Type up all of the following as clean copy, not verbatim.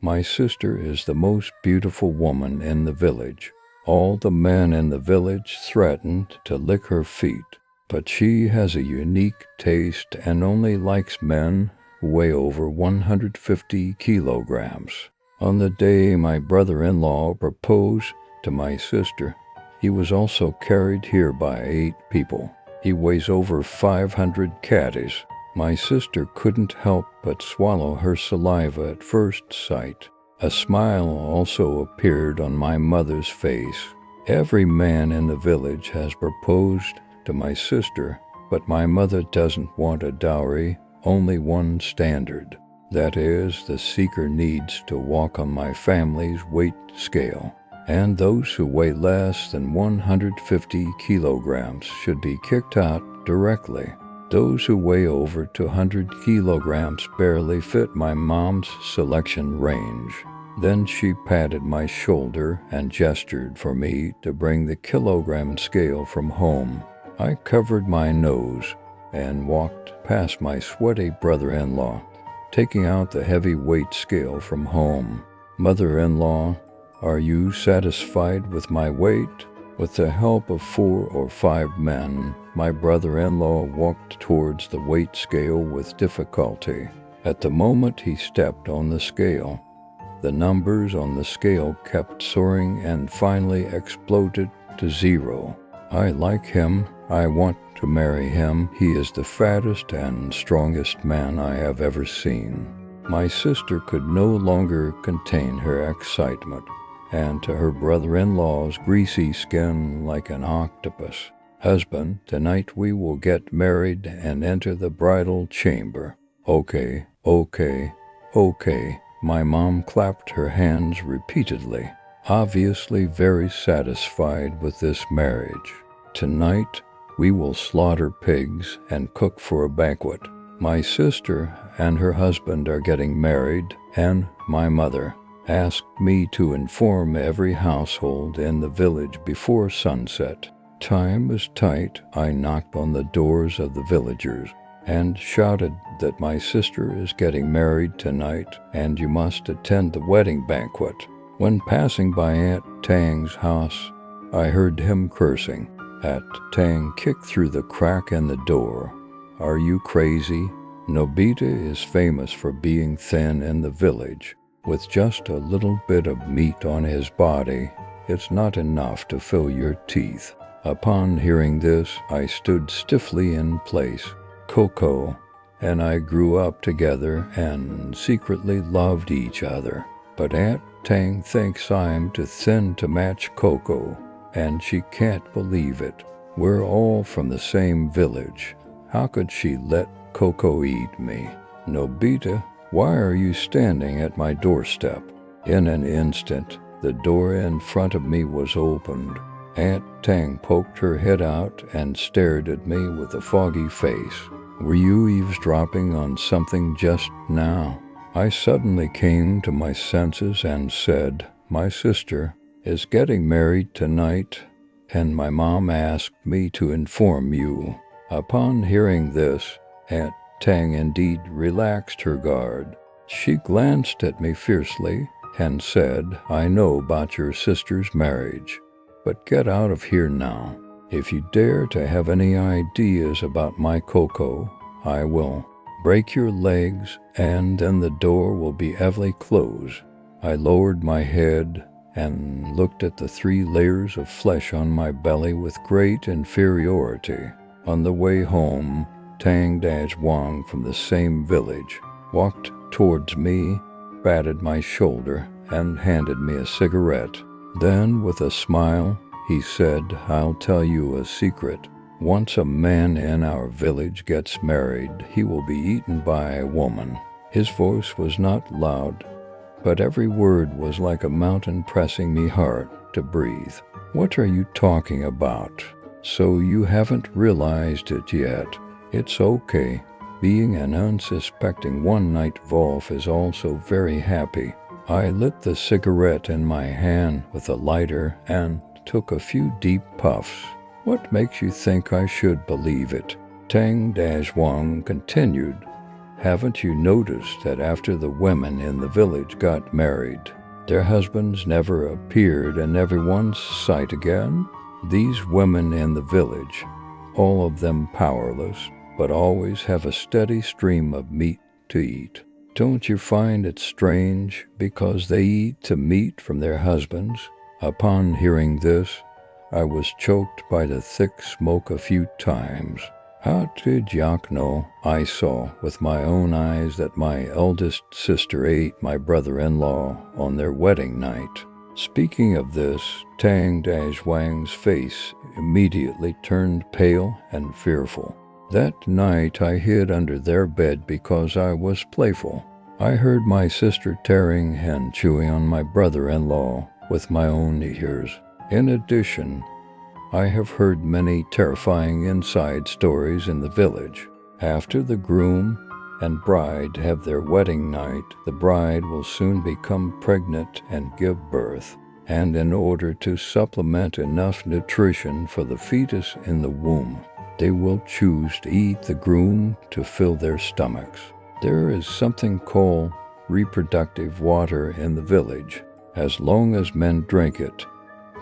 My sister is the most beautiful woman in the village. All the men in the village threatened to lick her feet, but she has a unique taste and only likes men who weigh over 150 kilograms. On the day my brother-in-law proposed to my sister, he was also carried here by 8 people. He weighs over 500 caddies. My sister couldn't help but swallow her saliva at first sight. A smile also appeared on my mother's face. Every man in the village has proposed to my sister, but my mother doesn't want a dowry, only one standard. That is, the seeker needs to walk on my family's weight scale, and those who weigh less than 150 kilograms should be kicked out directly. Those who weigh over 200 kilograms barely fit my mom's selection range. Then she patted my shoulder and gestured for me to bring the kilogram scale from home. I covered my nose and walked past my sweaty brother-in-law, taking out the heavy weight scale from home. Mother-in-law, are you satisfied with my weight? With the help of 4 or 5 men, my brother-in-law walked towards the weight scale with difficulty. At the moment he stepped on the scale, the numbers on the scale kept soaring and finally exploded to 0. I like him. I want to marry him. He is the fattest and strongest man I have ever seen. My sister could no longer contain her excitement, and to her brother-in-law's greasy skin like an octopus, "Husband, tonight we will get married and enter the bridal chamber." Okay. My mom clapped her hands repeatedly, obviously very satisfied with this marriage. Tonight, we will slaughter pigs and cook for a banquet. My sister and her husband are getting married, and my mother asked me to inform every household in the village before sunset. Time was tight. I knocked on the doors of the villagers and shouted that my sister is getting married tonight and you must attend the wedding banquet. When passing by Aunt Tang's house, I heard him cursing. Aunt Tang kicked through the crack in the door. "Are you crazy? Nobita is famous for being thin in the village. With just a little bit of meat on his body, it's not enough to fill your teeth." Upon hearing this, I stood stiffly in place. Coco and I grew up together and secretly loved each other. But Aunt Tang thinks I'm too thin to match Coco, and she can't believe it. We're all from the same village. How could she let Coco eat me? "Nobita, why are you standing at my doorstep?" In an instant, the door in front of me was opened. Aunt Tang poked her head out and stared at me with a foggy face. "Were you eavesdropping on something just now?" I suddenly came to my senses and said, "My sister is getting married tonight, and my mom asked me to inform you." Upon hearing this, Aunt Tang indeed relaxed her guard. She glanced at me fiercely and said, "I know about your sister's marriage, but get out of here now. If you dare to have any ideas about my Coco, I will break your legs, and then the door will be heavily closed." I lowered my head and looked at the 3 layers of flesh on my belly with great inferiority. On the way home, Tang Wang from the same village walked towards me, patted my shoulder, and handed me a cigarette. Then, with a smile, he said, "I'll tell you a secret. Once a man in our village gets married, he will be eaten by a woman." His voice was not loud, but every word was like a mountain pressing me hard to breathe. "What are you talking about? So you haven't realized it yet. It's okay. Being an unsuspecting one-night Wolf is also very happy." I lit the cigarette in my hand with a lighter and took a few deep puffs. "What makes you think I should believe it?" Tang Wang continued. haven't you noticed that after the women in the village got married, their husbands never appeared in everyone's sight again? These women in the village, all of them powerless, but always have a steady stream of meat to eat. Don't you find it strange because they eat the meat from their husbands? Upon hearing this, I was choked by the thick smoke a few times. How did Jack know? I saw with my own eyes that my eldest sister ate my brother-in-law on their wedding night. Speaking of this, Tang Wang's face immediately turned pale and fearful. That night I hid under their bed because I was playful. I heard my sister tearing and chewing on my brother-in-law with my own ears. In addition, I have heard many terrifying inside stories in the village. After the groom and bride have their wedding night, the bride will soon become pregnant and give birth. And in order to supplement enough nutrition for the fetus in the womb, they will choose to eat the groom to fill their stomachs. There is something called reproductive water in the village. As long as men drink it,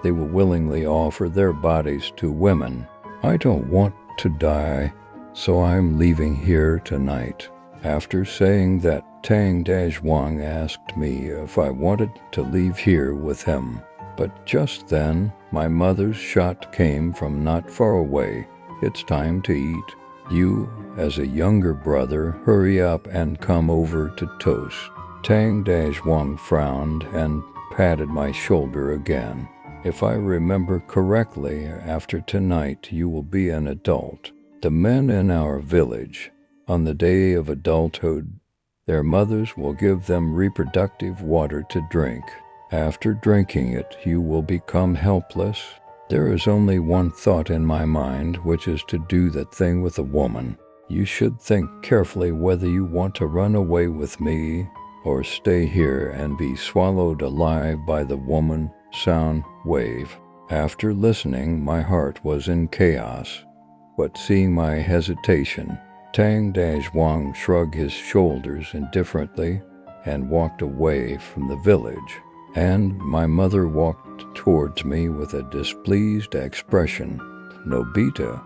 they will willingly offer their bodies to women. I don't want to die, so I'm leaving here tonight. After saying that, Tang Wang asked me if I wanted to leave here with him. But just then, my mother's shot came from not far away. It's time to eat. You, as a younger brother, hurry up and come over to toast. Tang Wang frowned and patted my shoulder again. If I remember correctly, after tonight you will be an adult. The men in our village, on the day of adulthood, their mothers will give them reproductive water to drink. After drinking it, you will become helpless. There is only one thought in my mind, which is to do that thing with a woman. You should think carefully whether you want to run away with me or stay here and be swallowed alive by the woman sound wave. After listening, my heart was in chaos. But seeing my hesitation, Tang Wang shrugged his shoulders indifferently and walked away from the village. And my mother walked towards me with a displeased expression. Nobita,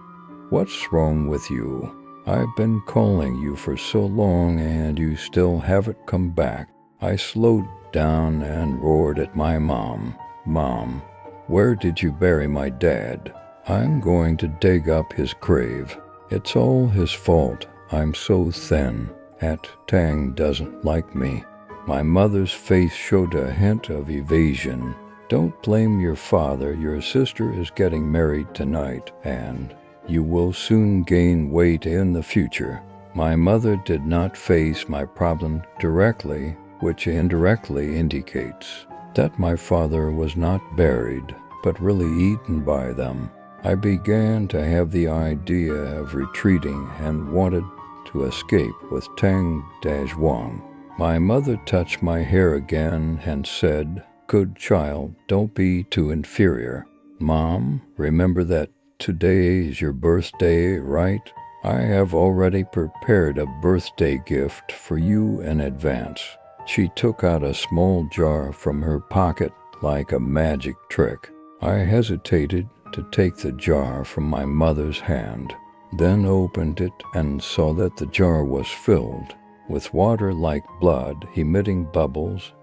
what's wrong with you? I've been calling you for so long and you still haven't come back. I slowed down and roared at my mom. Mom, where did you bury my dad? I'm going to dig up his grave. It's all his fault. I'm so thin. Aunt Tang doesn't like me. My mother's face showed a hint of evasion. Don't blame your father. Your sister is getting married tonight, and you will soon gain weight in the future. My mother did not face my problem directly, which indirectly indicates that my father was not buried, but really eaten by them. I began to have the idea of retreating and wanted to escape with Tang Wang. My mother touched my hair again and said, "Good child, don't be too inferior. Mom, remember that today is your birthday, right? I have already prepared a birthday gift for you in advance." She took out a small jar from her pocket like a magic trick. I hesitated to take the jar from my mother's hand, then opened it and saw that the jar was filled with water like blood, emitting bubbles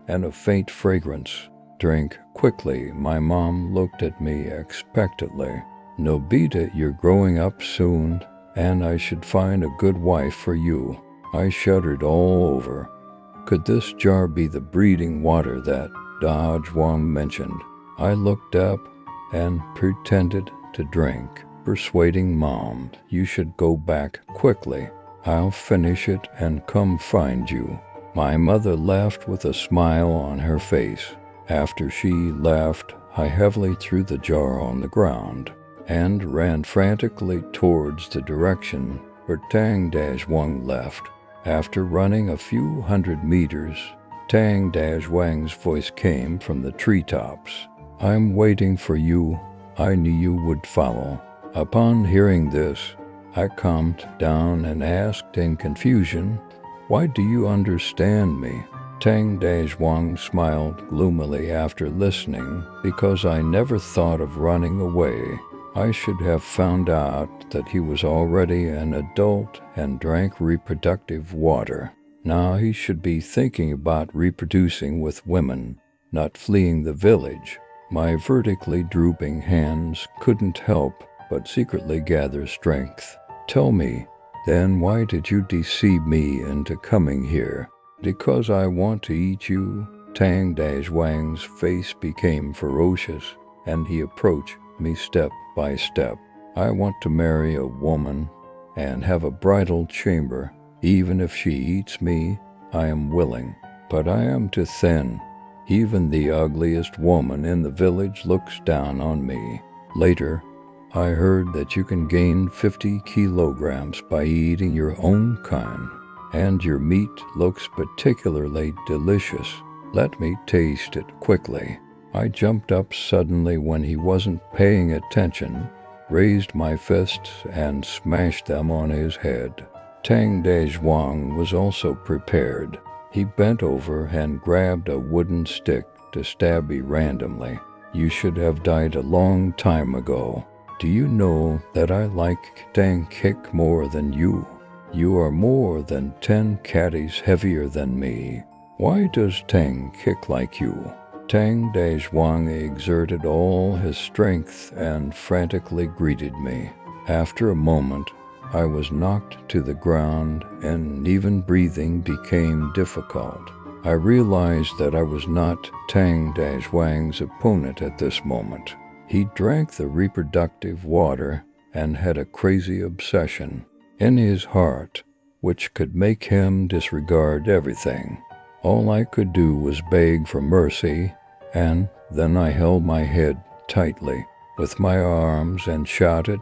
and a faint fragrance. "Drink quickly." My mom looked at me expectantly. "Nobita, you're growing up soon, and I should find a good wife for you." I shuddered all over. Could this jar be the breeding water that Wang mentioned? I looked up and pretended to drink, persuading Mom, "You should go back quickly. I'll finish it and come find you." My mother laughed with a smile on her face. After she left, I heavily threw the jar on the ground and ran frantically towards the direction where Tang Wang left. After running a few hundred meters, Tang Wang's voice came from the treetops. "I'm waiting for you. I knew you would follow." Upon hearing this, I calmed down and asked in confusion, "Why do you understand me?" Tang Dazhuang smiled gloomily after listening, "Because I never thought of running away. I should have found out that he was already an adult and drank reproductive water. Now he should be thinking about reproducing with women, not fleeing the village." My vertically drooping hands couldn't help but secretly gather strength. "Tell me, then, why did you deceive me into coming here?" "Because I want to eat you." Tang Dazhuang's face became ferocious, and he approached me step by step. "I want to marry a woman and have a bridal chamber. Even if she eats me, I am willing. But I am too thin. Even the ugliest woman in the village looks down on me. Later, I heard that you can gain 50 kilograms by eating your own kind, and your meat looks particularly delicious. Let me taste it quickly." I jumped up suddenly when he wasn't paying attention, raised my fists and smashed them on his head. Tang Dazhuang was also prepared. He bent over and grabbed a wooden stick to stab me randomly. "You should have died a long time ago. Do you know that I like Tang kick more than you? You are more than 10 caddies heavier than me. Why does Tang kick like you?" Tang Dazhuang exerted all his strength and frantically greeted me. After a moment, I was knocked to the ground, and even breathing became difficult. I realized that I was not Tang Dazhuang's opponent at this moment. He drank the reproductive water and had a crazy obsession in his heart, which could make him disregard everything. All I could do was beg for mercy, and then I held my head tightly with my arms and shouted,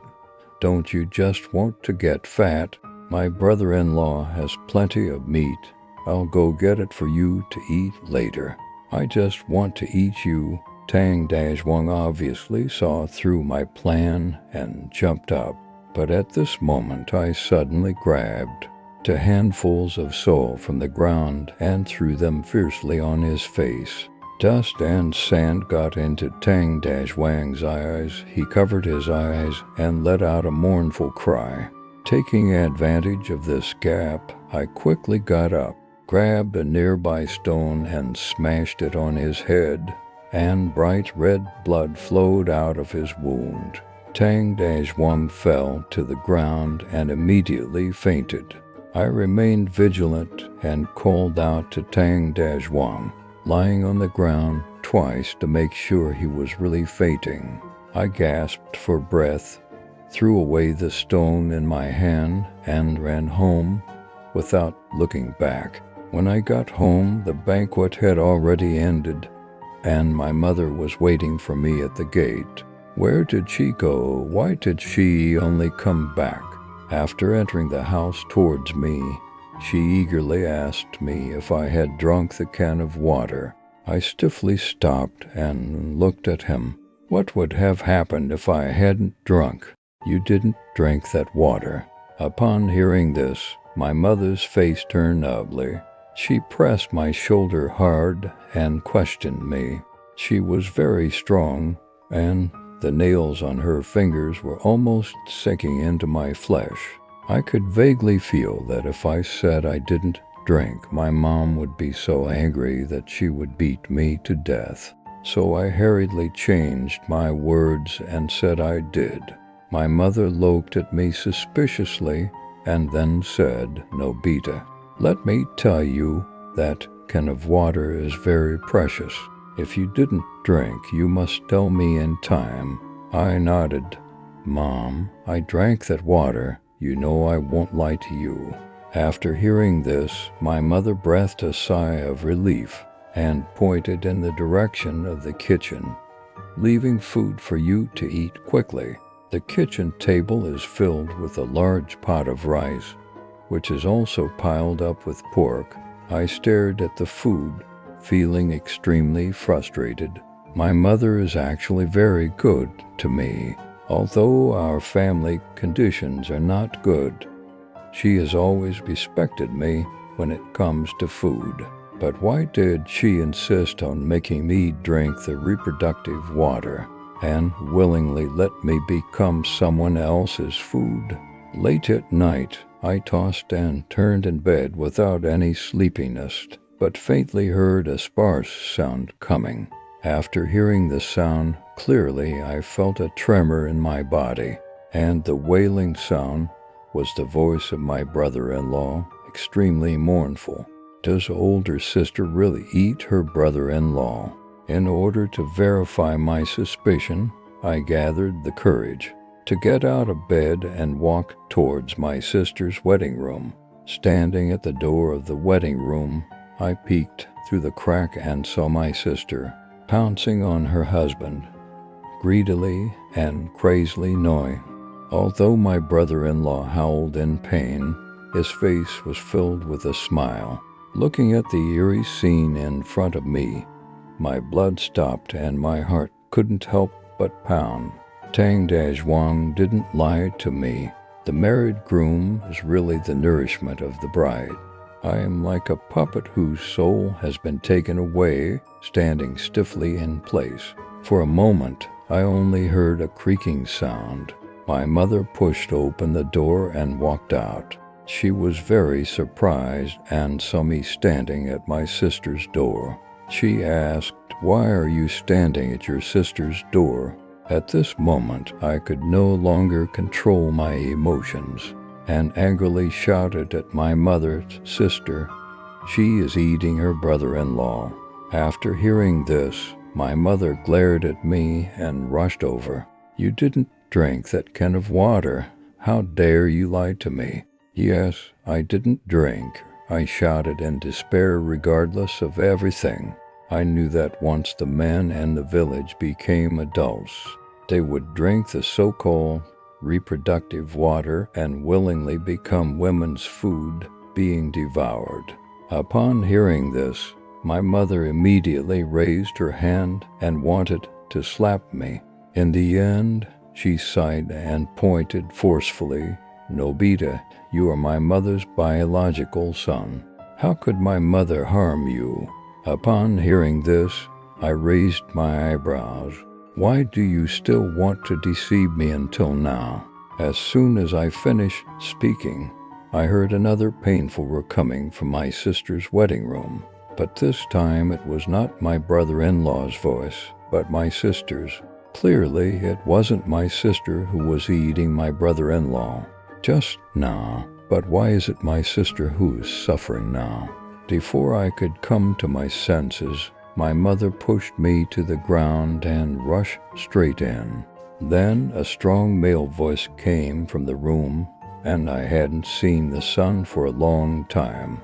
"Don't you just want to get fat? My brother-in-law has plenty of meat. I'll go get it for you to eat later. I just want to eat you." Tang Dazhuang obviously saw through my plan and jumped up. But at this moment I suddenly grabbed 2 handfuls of soil from the ground and threw them fiercely on his face. Dust and sand got into Tang Dazhuang's eyes. He covered his eyes and let out a mournful cry. Taking advantage of this gap, I quickly got up, grabbed a nearby stone and smashed it on his head, and bright red blood flowed out of his wound. Tang Dazhuang fell to the ground and immediately fainted. I remained vigilant and called out to Tang Dazhuang, lying on the ground twice to make sure he was really fainting. I gasped for breath, threw away the stone in my hand, and ran home without looking back. When I got home, the banquet had already ended, and my mother was waiting for me at the gate. Where did she go? Why did she only come back? After entering the house towards me, she eagerly asked me if I had drunk the can of water. I stiffly stopped and looked at him. What would have happened if I hadn't drunk? You didn't drink that water. Upon hearing this, my mother's face turned ugly. She pressed my shoulder hard and questioned me. She was very strong, and the nails on her fingers were almost sinking into my flesh. I could vaguely feel that if I said I didn't drink, my mom would be so angry that she would beat me to death. So I hurriedly changed my words and said I did. My mother looked at me suspiciously and then said, "Nobita, let me tell you that can of water is very precious. If you didn't drink, you must tell me in time." I nodded. "Mom, I drank that water. You know I won't lie to you." After hearing this, my mother breathed a sigh of relief and pointed in the direction of the kitchen, leaving food for you to eat quickly. The kitchen table is filled with a large pot of rice, which is also piled up with pork. I stared at the food, feeling extremely frustrated. My mother is actually very good to me. Although our family conditions are not good, she has always respected me when it comes to food. But why did she insist on making me drink the reproductive water and willingly let me become someone else's food? Late at night, I tossed and turned in bed without any sleepiness, but faintly heard a sparse sound coming. After hearing the sound clearly, I felt a tremor in my body, and the wailing sound was the voice of my brother-in-law, extremely mournful. Does older sister really eat her brother-in-law? In order to verify my suspicion, I gathered the courage to get out of bed and walk towards my sister's wedding room. Standing at the door of the wedding room, I peeked through the crack and saw my sister pouncing on her husband, greedily and crazily gnawing. Although my brother-in-law howled in pain, his face was filled with a smile. Looking at the eerie scene in front of me, my blood stopped and my heart couldn't help but pound. Tang Dajwang didn't lie to me. The married groom is really the nourishment of the bride. I am like a puppet whose soul has been taken away, standing stiffly in place. For a moment, I only heard a creaking sound. My mother pushed open the door and walked out. She was very surprised and saw me standing at my sister's door. She asked, "Why are you standing at your sister's door?" At this moment, I could no longer control my emotions and angrily shouted at my mother's sister, "She is eating her brother-in-law." After hearing this, my mother glared at me and rushed over. "You didn't drink that can of water. How dare you lie to me?" "Yes, I didn't drink," I shouted in despair regardless of everything. I knew that once the men in the village became adults, they would drink the so-called reproductive water and willingly become women's food, being devoured. Upon hearing this, my mother immediately raised her hand and wanted to slap me. In the end, she sighed and pointed forcefully, "Nobita, you are my mother's biological son. How could my mother harm you?" Upon hearing this, I raised my eyebrows. "Why do you still want to deceive me until now?" As soon as I finished speaking, I heard another painful coming from my sister's wedding room. But this time it was not my brother-in-law's voice, but my sister's. Clearly, it wasn't my sister who was eating my brother-in-law just now. But why is it my sister who is suffering now? Before I could come to my senses, my mother pushed me to the ground and rushed straight in. Then a strong male voice came from the room, and I hadn't seen the sun for a long time.